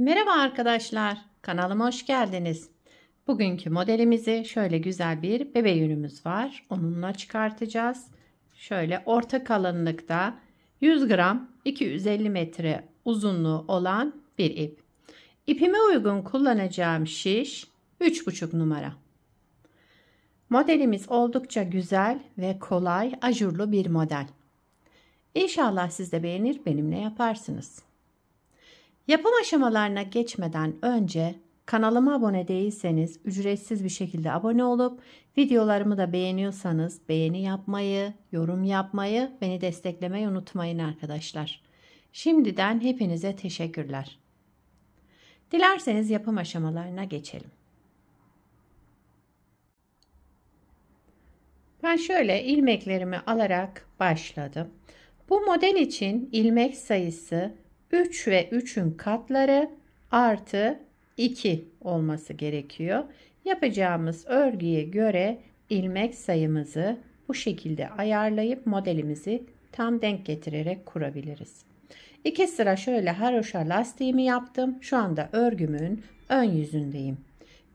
Merhaba arkadaşlar, kanalıma hoş geldiniz. Bugünkü modelimizi şöyle güzel bir bebe yünümüz var. Onunla çıkartacağız. Şöyle orta kalınlıkta 100 gram 250 metre uzunluğu olan bir ip. İpime uygun kullanacağım şiş 3,5 numara. Modelimiz oldukça güzel ve kolay ajurlu bir model. İnşallah siz de beğenir, benimle yaparsınız. Yapım aşamalarına geçmeden önce kanalıma abone değilseniz ücretsiz bir şekilde abone olup videolarımı da beğeniyorsanız beğeni yapmayı, yorum yapmayı, beni desteklemeyi unutmayın arkadaşlar. Şimdiden hepinize teşekkürler. Dilerseniz yapım aşamalarına geçelim. Ben şöyle ilmeklerimi alarak başladım. Bu model için ilmek sayısı 3 ve 3'ün katları artı 2 olması gerekiyor. Yapacağımız örgüye göre ilmek sayımızı bu şekilde ayarlayıp modelimizi tam denk getirerek kurabiliriz. 2 sıra şöyle haroşa lastiğimi yaptım. Şu anda örgümün ön yüzündeyim.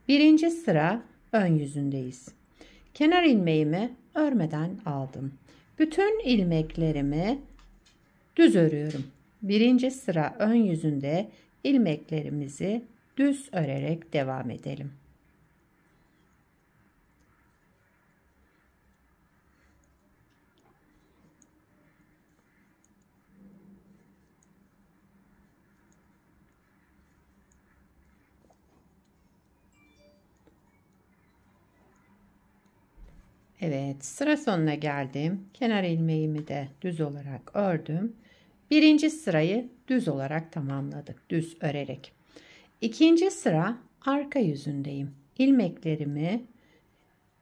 Birinci sıra ön yüzündeyiz. Kenar ilmeğimi örmeden aldım. Bütün ilmeklerimi düz örüyorum. Birinci sıra ön yüzünde ilmeklerimizi düz örerek devam edelim. Evet, sıra sonuna geldim. Kenar ilmeğimi de düz olarak ördüm. Birinci sırayı düz olarak tamamladık. Düz örerek. İkinci sıra arka yüzündeyim. İlmeklerimi,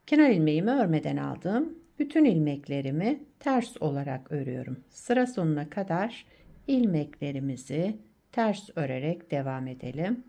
kenar ilmeğimi örmeden aldım. Bütün ilmeklerimi ters olarak örüyorum. Sıra sonuna kadar ilmeklerimizi ters örerek devam edelim.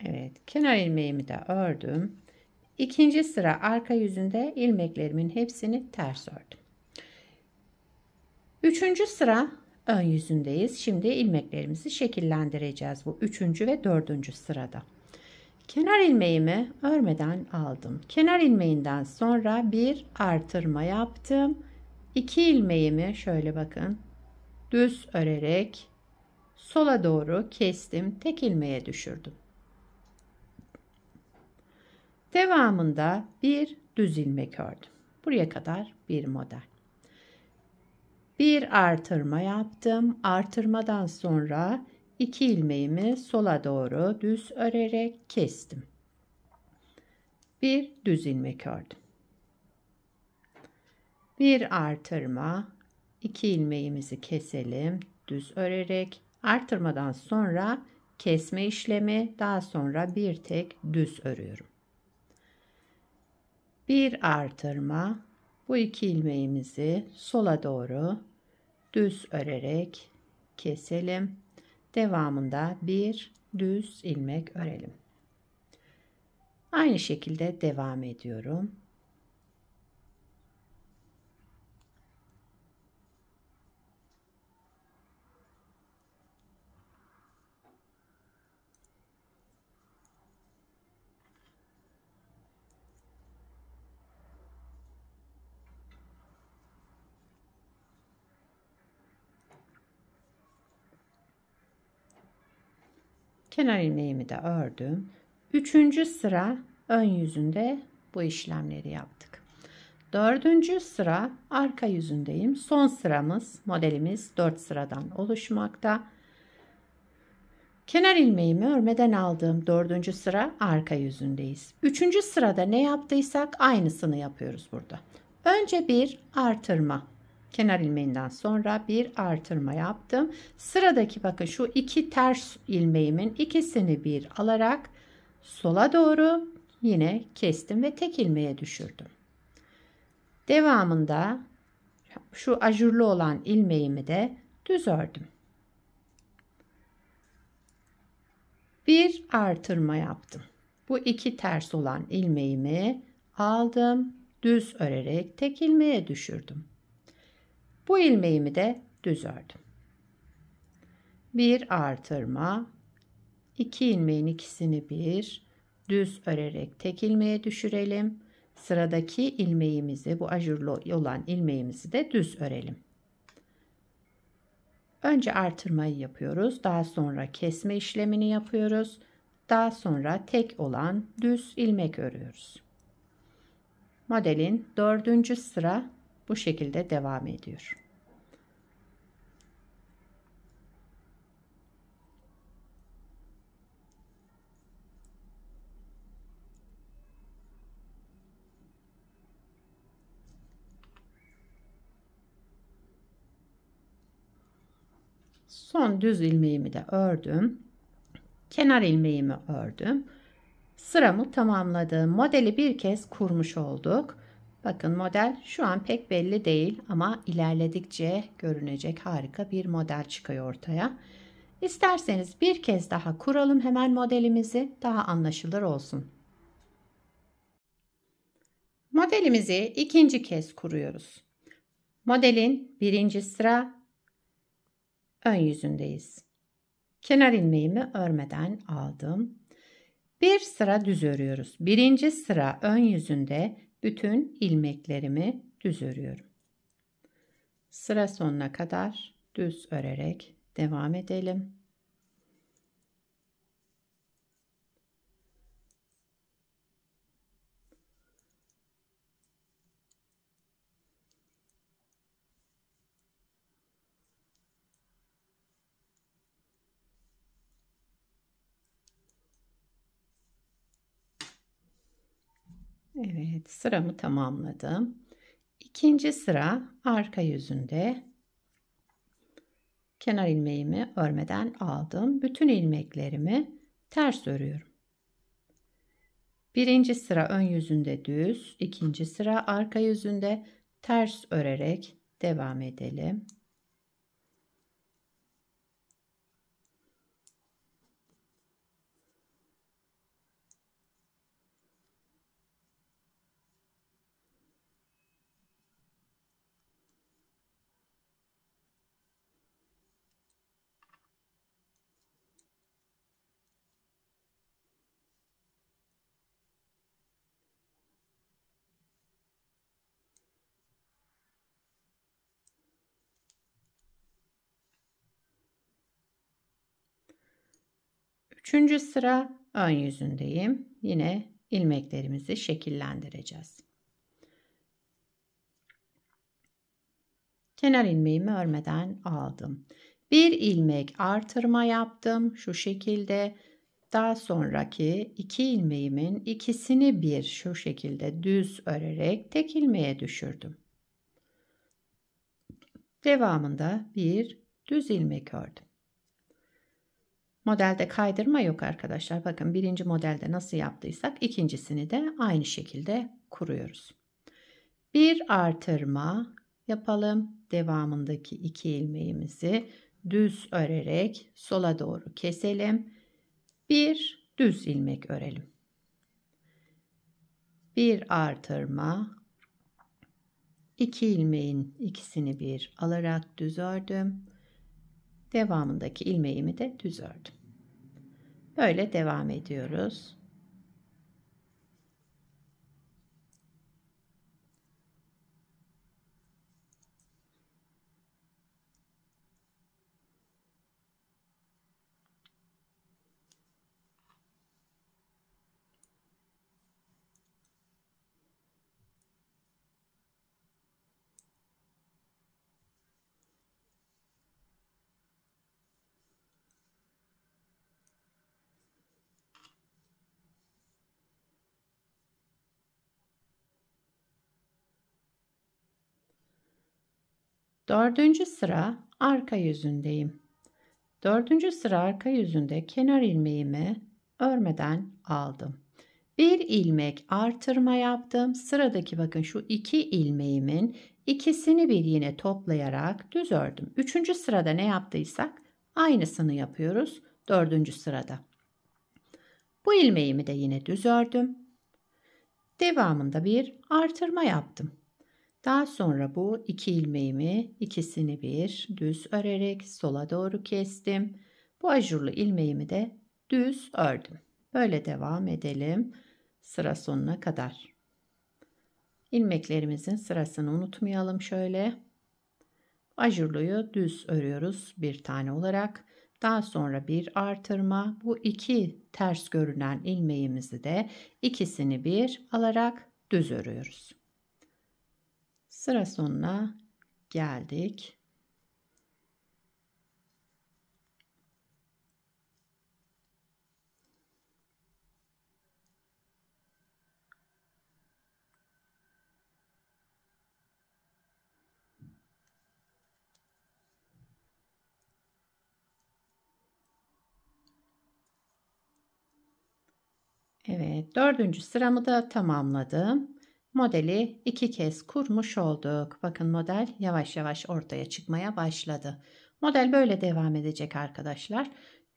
Evet, kenar ilmeğimi de ördüm. İkinci sıra arka yüzünde ilmeklerimin hepsini ters ördüm. Üçüncü sıra ön yüzündeyiz. Şimdi ilmeklerimizi şekillendireceğiz bu üçüncü ve dördüncü sırada. Kenar ilmeğimi örmeden aldım. Kenar ilmeğinden sonra bir artırma yaptım. 2 ilmeğimi şöyle bakın düz örerek sola doğru kestim. Tek ilmeğe düşürdüm. Devamında bir düz ilmek ördüm. Buraya kadar bir model. Bir artırma yaptım. Artırmadan sonra 2 ilmeğimi sola doğru düz örerek kestim. Bir düz ilmek ördüm. Bir artırma, 2 ilmeğimizi keselim düz örerek. Artırmadan sonra kesme işlemi, daha sonra bir tek düz örüyorum. Bir artırma, bu 2 ilmeğimizi sola doğru düz örerek keselim. Devamında bir düz ilmek örelim. Aynı şekilde devam ediyorum. Kenar ilmeğimi de ördüm. Üçüncü sıra ön yüzünde bu işlemleri yaptık. Dördüncü sıra arka yüzündeyim. Son sıramız, modelimiz 4 sıradan oluşmakta. Kenar ilmeğimi örmeden aldığım dördüncü sıra arka yüzündeyiz. Üçüncü sırada ne yaptıysak aynısını yapıyoruz burada. Önce bir artırma. Kenar ilmeğinden sonra bir artırma yaptım. Sıradaki bakın şu iki ters ilmeğimin ikisini bir alarak sola doğru yine kestim ve tek ilmeğe düşürdüm. Devamında şu ajurlu olan ilmeğimi de düz ördüm. Bir artırma yaptım. Bu iki ters olan ilmeğimi aldım, düz örerek tek ilmeğe düşürdüm. Bu ilmeğimi de düz ördüm. Bir artırma, iki ilmeğin ikisini bir düz örerek tek ilmeğe düşürelim. Sıradaki ilmeğimizi, bu ajurlu olan ilmeğimizi de düz örelim. Önce artırmayı yapıyoruz. Daha sonra kesme işlemini yapıyoruz. Daha sonra tek olan düz ilmek örüyoruz. Modelin 4. sıra bu şekilde devam ediyor. Son düz ilmeğimi de ördüm. Kenar ilmeğimi ördüm. Sıramı tamamladım. Modeli bir kez kurmuş olduk. Bakın model şu an pek belli değil ama ilerledikçe görünecek harika bir model çıkıyor ortaya. İsterseniz bir kez daha kuralım hemen modelimizi, daha anlaşılır olsun. Modelimizi ikinci kez kuruyoruz. Modelin birinci sıra ön yüzündeyiz. Kenar ilmeğimi örmeden aldım. Bir sıra düz örüyoruz. Birinci sıra ön yüzünde bütün ilmeklerimi düz örüyorum. Sıra sonuna kadar düz örerek devam edelim. Evet, sıramı tamamladım. İkinci sıra arka yüzünde kenar ilmeğimi örmeden aldım. Bütün ilmeklerimi ters örüyorum. Birinci sıra ön yüzünde düz, ikinci sıra arka yüzünde ters örerek devam edelim. Üçüncü sıra ön yüzündeyim. Yine ilmeklerimizi şekillendireceğiz. Kenar ilmeğimi örmeden aldım. Bir ilmek artırma yaptım. Şu şekilde. Daha sonraki iki ilmeğimin ikisini bir şu şekilde düz örerek tek ilmeğe düşürdüm. Devamında bir düz ilmek ördüm. Modelde kaydırma yok arkadaşlar. Bakın birinci modelde nasıl yaptıysak ikincisini de aynı şekilde kuruyoruz. Bir artırma yapalım. Devamındaki iki ilmeğimizi düz örerek sola doğru keselim. Bir düz ilmek örelim. Bir artırma, iki ilmeğin ikisini bir alarak düz ördüm. Devamındaki ilmeğimi de düz ördüm. Böyle devam ediyoruz. Dördüncü sıra arka yüzündeyim. Dördüncü sıra arka yüzünde kenar ilmeğimi örmeden aldım. Bir ilmek artırma yaptım. Sıradaki bakın şu iki ilmeğimin ikisini bir yine toplayarak düz ördüm. Üçüncü sırada ne yaptıysak aynısını yapıyoruz dördüncü sırada. Bu ilmeğimi de yine düz ördüm. Devamında bir artırma yaptım. Daha sonra bu iki ilmeğimi ikisini bir düz örerek sola doğru kestim. Bu ajurlu ilmeğimi de düz ördüm. Böyle devam edelim sıra sonuna kadar. İlmeklerimizin sırasını unutmayalım şöyle. Ajurluyu düz örüyoruz bir tane olarak. Daha sonra bir artırma. Bu iki ters görünen ilmeğimizi de ikisini bir alarak düz örüyoruz. Sıra sonuna geldik. Evet, dördüncü sıramı da tamamladım. Modeli iki kez kurmuş olduk. Bakın model yavaş yavaş ortaya çıkmaya başladı. Model böyle devam edecek arkadaşlar.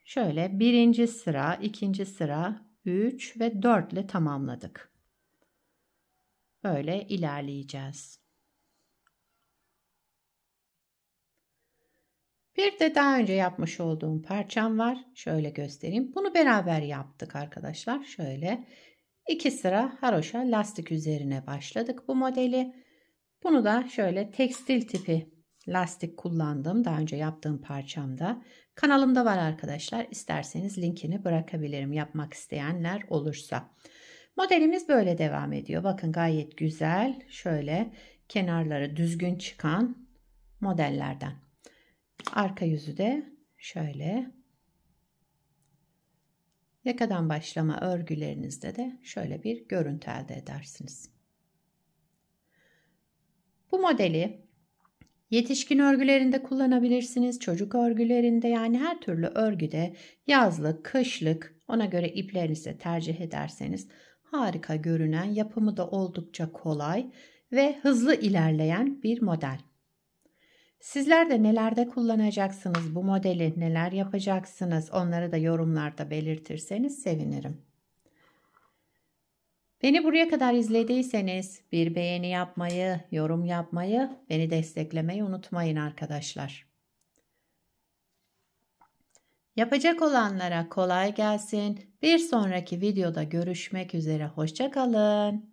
Şöyle birinci sıra, ikinci sıra, 3 ve 4 ile tamamladık. Böyle ilerleyeceğiz. Bir de daha önce yapmış olduğum parçam var. Şöyle göstereyim. Bunu beraber yaptık arkadaşlar. Şöyle 2 sıra haroşa lastik üzerine başladık bu modeli. Bunu da şöyle tekstil tipi lastik kullandım. Daha önce yaptığım parçamda. Kanalımda var arkadaşlar. İsterseniz linkini bırakabilirim yapmak isteyenler olursa. Modelimiz böyle devam ediyor. Bakın gayet güzel. Şöyle kenarları düzgün çıkan modellerden. Arka yüzü de şöyle. Yakadan başlama örgülerinizde de şöyle bir görüntü elde edersiniz. Bu modeli yetişkin örgülerinde kullanabilirsiniz. Çocuk örgülerinde yani her türlü örgüde yazlık, kışlık ona göre iplerinizi tercih ederseniz harika görünen, yapımı da oldukça kolay ve hızlı ilerleyen bir model. Sizler de nelerde kullanacaksınız bu modeli, neler yapacaksınız onları da yorumlarda belirtirseniz sevinirim. Beni buraya kadar izlediyseniz bir beğeni yapmayı, yorum yapmayı, beni desteklemeyi unutmayın arkadaşlar. Yapacak olanlara kolay gelsin. Bir sonraki videoda görüşmek üzere. Hoşça kalın.